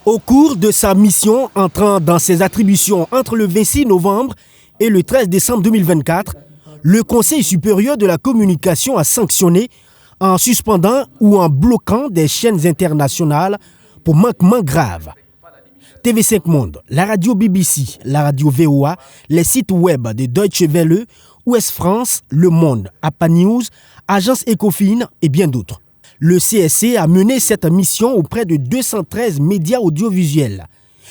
Au cours de sa mission entrant dans ses attributions entre le 26 novembre et le 13 décembre 2024, le Conseil supérieur de la communication a sanctionné en suspendant ou en bloquant des chaînes internationales pour manquement grave. TV5 Monde, la radio BBC, la radio VOA, les sites web de Deutsche Welle, Ouest France, Le Monde, APA News, Agence Ecofin et bien d'autres. Le CSC a mené cette mission auprès de 213 médias audiovisuels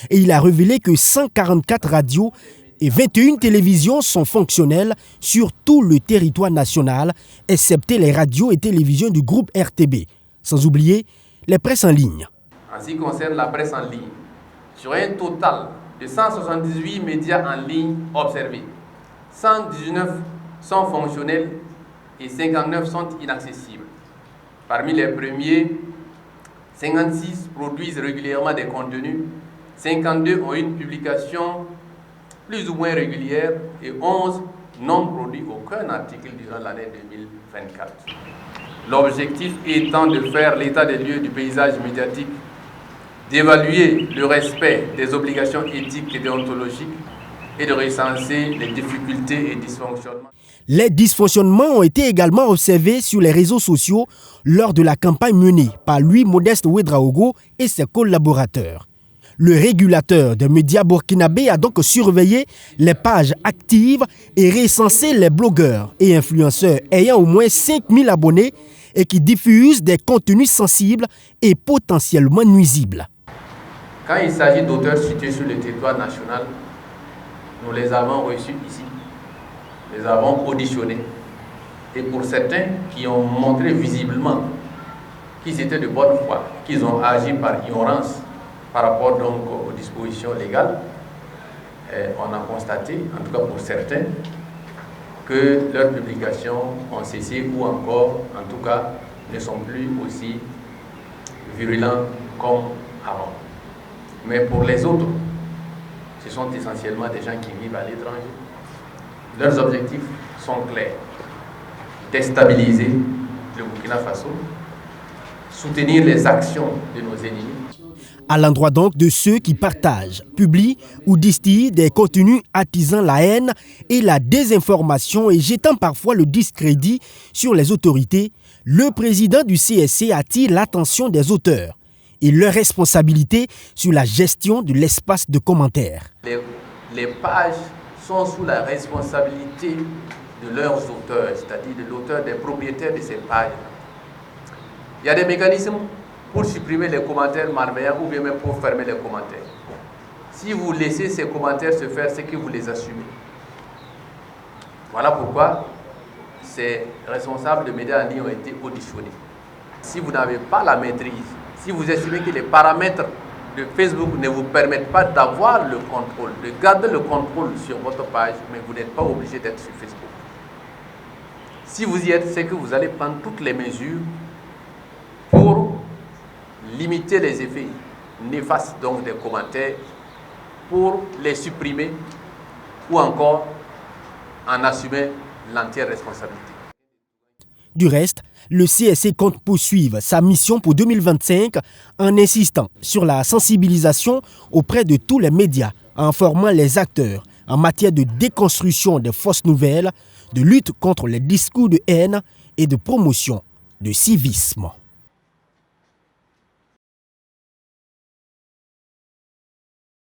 et il a révélé que 144 radios et 21 télévisions sont fonctionnelles sur tout le territoire national, excepté les radios et télévisions du groupe RTB, sans oublier les presses en ligne. En ce qui concerne la presse en ligne, sur un total de 178 médias en ligne observés, 119 sont fonctionnels et 59 sont inaccessibles. Parmi les premiers, 56 produisent régulièrement des contenus, 52 ont une publication plus ou moins régulière et 11 n'ont produit aucun article durant l'année 2024. L'objectif étant de faire l'état des lieux du paysage médiatique, d'évaluer le respect des obligations éthiques et déontologiques et de recenser les difficultés et dysfonctionnements. Les dysfonctionnements ont été également observés sur les réseaux sociaux lors de la campagne menée par Louis Modeste Ouedraogo et ses collaborateurs. Le régulateur des médias burkinabé a donc surveillé les pages actives et recensé les blogueurs et influenceurs ayant au moins 5000 abonnés et qui diffusent des contenus sensibles et potentiellement nuisibles. Quand il s'agit d'auteurs situés sur le territoire national, nous les avons reçus ici, les avons auditionnés. Et pour certains qui ont montré visiblement qu'ils étaient de bonne foi, qu'ils ont agi par ignorance par rapport donc aux dispositions légales, on a constaté, en tout cas pour certains, que leurs publications ont cessé ou encore, en tout cas, ne sont plus aussi virulents comme avant. Mais pour les autres, ce sont essentiellement des gens qui vivent à l'étranger. Leurs objectifs sont clairs. Déstabiliser le Burkina Faso, soutenir les actions de nos ennemis. À l'endroit donc de ceux qui partagent, publient ou distillent des contenus attisant la haine et la désinformation et jetant parfois le discrédit sur les autorités, le président du CSC attire l'attention des auteurs et leur responsabilité sur la gestion de l'espace de commentaires. Les pages sont sous la responsabilité de leurs auteurs, c'est-à-dire de l'auteur, des propriétaires de ces pages. Il y a des mécanismes pour supprimer les commentaires malveillants ou bien même pour fermer les commentaires. Si vous laissez ces commentaires se faire, c'est que vous les assumez. Voilà pourquoi ces responsables de médias en ligne ont été auditionnés. Si vous n'avez pas la maîtrise, si vous estimez que les paramètres de Facebook ne vous permettent pas d'avoir le contrôle, de garder le contrôle sur votre page, mais vous n'êtes pas obligé d'être sur Facebook. Si vous y êtes, c'est que vous allez prendre toutes les mesures pour limiter les effets néfastes donc des commentaires, pour les supprimer ou encore en assumer l'entière responsabilité. Du reste, le CSC compte poursuivre sa mission pour 2025 en insistant sur la sensibilisation auprès de tous les médias, en formant les acteurs en matière de déconstruction des fausses nouvelles, de lutte contre les discours de haine et de promotion de civisme.